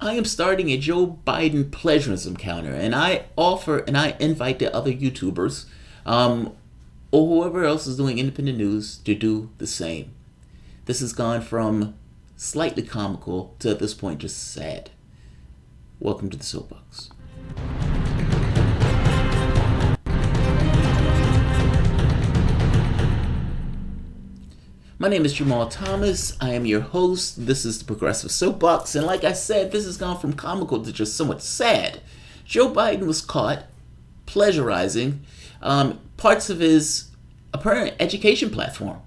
I am starting a Joe Biden plagiarism counter, and I offer and I invite the other YouTubers, or whoever else is doing independent news to do the same. This has gone from slightly comical to at this point just sad. Welcome to the Soapbox. My name is Jamarl Thomas. I am your host. This is the Progressive Soapbox. And like I said, this has gone from comical to just somewhat sad. Joe Biden was caught plagiarizing parts of his apparent education platform.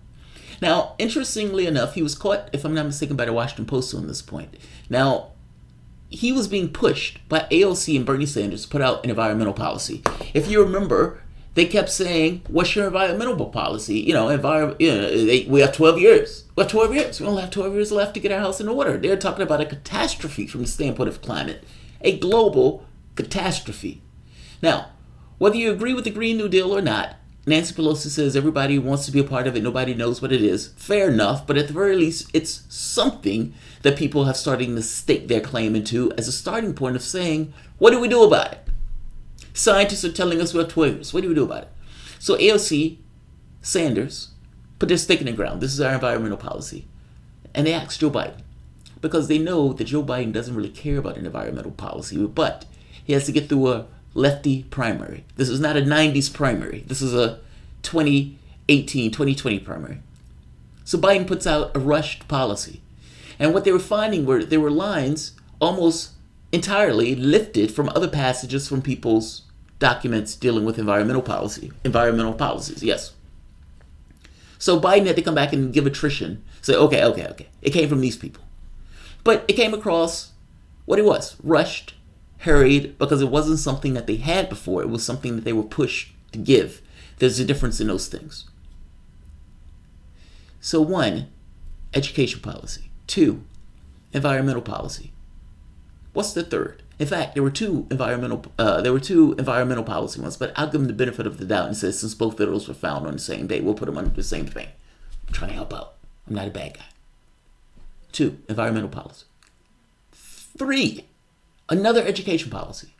Now, interestingly enough, he was caught, if I'm not mistaken, by the Washington Post on this point. Now, he was being pushed by AOC and Bernie Sanders to put out an environmental policy. If you remember, they kept saying, what's your environmental policy? We have 12 years. We have 12 years. We only have 12 years left to get our house in order. They're talking about a catastrophe from the standpoint of climate. A global catastrophe. Now, whether you agree with the Green New Deal or not, Nancy Pelosi says everybody wants to be a part of it. Nobody knows what it is. Fair enough. But at the very least, it's something that people have starting to stake their claim into as a starting point of saying, what do we do about it? Scientists are telling us we have 12 years. What do we do about it? So AOC, Sanders, put their stake in the ground. This is our environmental policy. And they asked Joe Biden, because they know that Joe Biden doesn't really care about an environmental policy, but he has to get through a lefty primary. This is not a 90s primary. This is a 2018, 2020 primary. So Biden puts out a rushed policy. And what they were finding were there were lines almost entirely lifted from other passages from people's documents dealing with environmental policies, yes. So Biden had to come back and give attrition, say, okay. It came from these people. But it came across what it was, rushed, hurried, because it wasn't something that they had before. It was something that they were pushed to give. There's a difference in those things. So 1, education policy. 2, environmental policy. What's the third? In fact, there were two environmental policy ones, but I'll give them the benefit of the doubt and say since both of those were found on the same day, we'll put them under the same thing. I'm trying to help out. I'm not a bad guy. 2, environmental policy. 3, another education policy.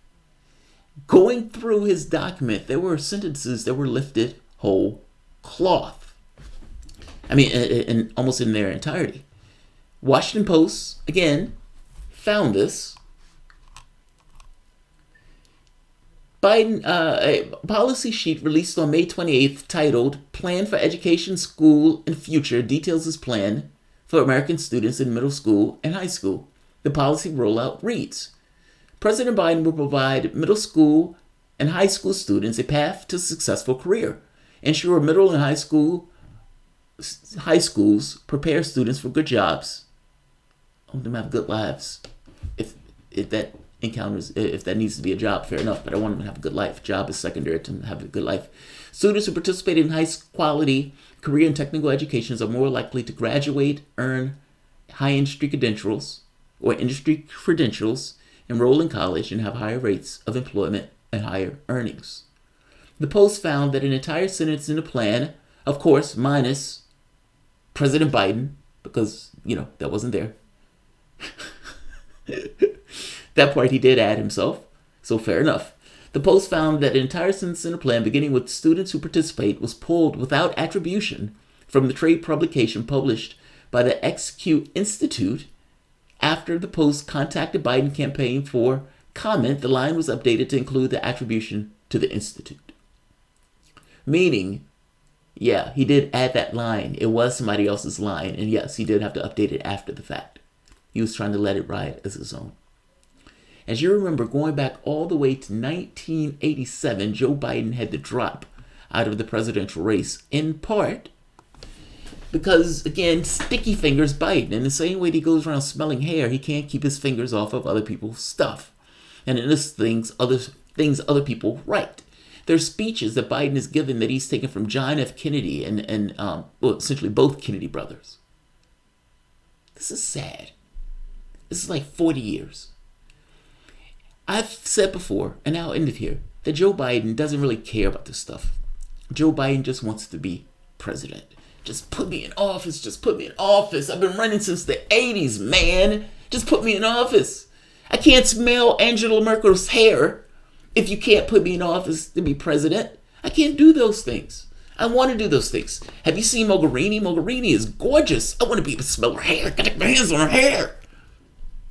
Going through his document, there were sentences that were lifted whole cloth. I mean, in almost in their entirety. Washington Post, again, found this. Biden, a policy sheet released on May 28th titled Plan for Education, School, and Future details his plan for American students in middle school and high school. The policy rollout reads, President Biden will provide middle school and high school students a path to a successful career, ensure middle and high schools prepare students for good jobs, help them have good lives. If that needs to be a job, fair enough, but I want them to have a good life. Job is secondary to have a good life. Students who participate in high quality career and technical educations are more likely to graduate, earn high industry credentials, enroll in college, and have higher rates of employment and higher earnings. The Post found that an entire sentence in the plan, of course, minus President Biden, because, that wasn't there. That part he did add himself, so fair enough. The Post found that an entire sentence in the plan, beginning with students who participate, was pulled without attribution from the trade publication published by the XQ Institute. After the Post contacted Biden campaign for comment, the line was updated to include the attribution to the Institute. Meaning, yeah, he did add that line. It was somebody else's line, and yes, he did have to update it after the fact. He was trying to let it ride as his own. As you remember, going back all the way to 1987, Joe Biden had to drop out of the presidential race, in part because, again, sticky fingers Biden. In the same way that he goes around smelling hair, he can't keep his fingers off of other people's stuff. And it lists other people write. There's speeches that Biden has given that he's taken from John F. Kennedy and essentially both Kennedy brothers. This is sad. This is like 40 years. I've said before, and I'll end it here, that Joe Biden doesn't really care about this stuff. Joe Biden just wants to be president. Just put me in office. Just put me in office. I've been running since the 80s, man. Just put me in office. I can't smell Angela Merkel's hair if you can't put me in office to be president. I can't do those things. I want to do those things. Have you seen Mogherini? Mogherini is gorgeous. I want to be able to smell her hair. Get my hands on her hair.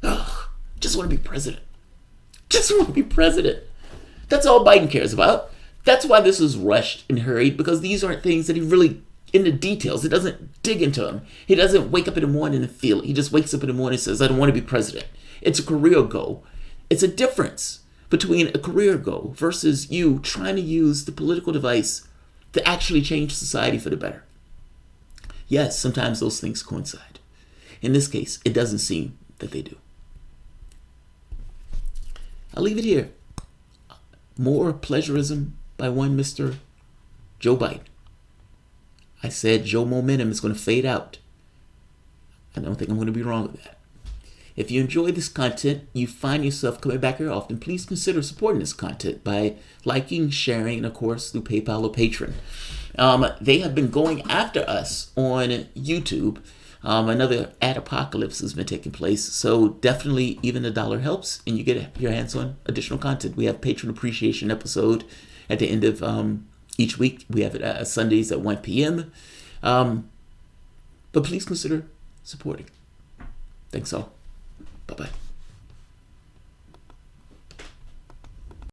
Ugh, just want to be president. Just want to be president. That's all Biden cares about. That's why this is rushed and hurried, because these aren't things that he really, in the details, he doesn't dig into them. He doesn't wake up in the morning and feel it. He just wakes up in the morning and says, I don't want to be president. It's a career goal. It's a difference between a career goal versus you trying to use the political device to actually change society for the better. Yes, sometimes those things coincide. In this case, it doesn't seem that they do. I'll leave it here. More plagiarism by one Mr. Joe Biden. I said Joe Momentum is going to fade out. I don't think I'm going to be wrong with that. If you enjoy this content, you find yourself coming back here often, please consider supporting this content by liking, sharing, and of course through PayPal or Patreon. They have been going after us on YouTube. Another ad apocalypse has been taking place, so definitely even $1 helps, and you get your hands on additional content. We have patron appreciation episode at the end of each week. We have it Sundays at 1 p.m. But please consider supporting. Thanks all. Bye-bye.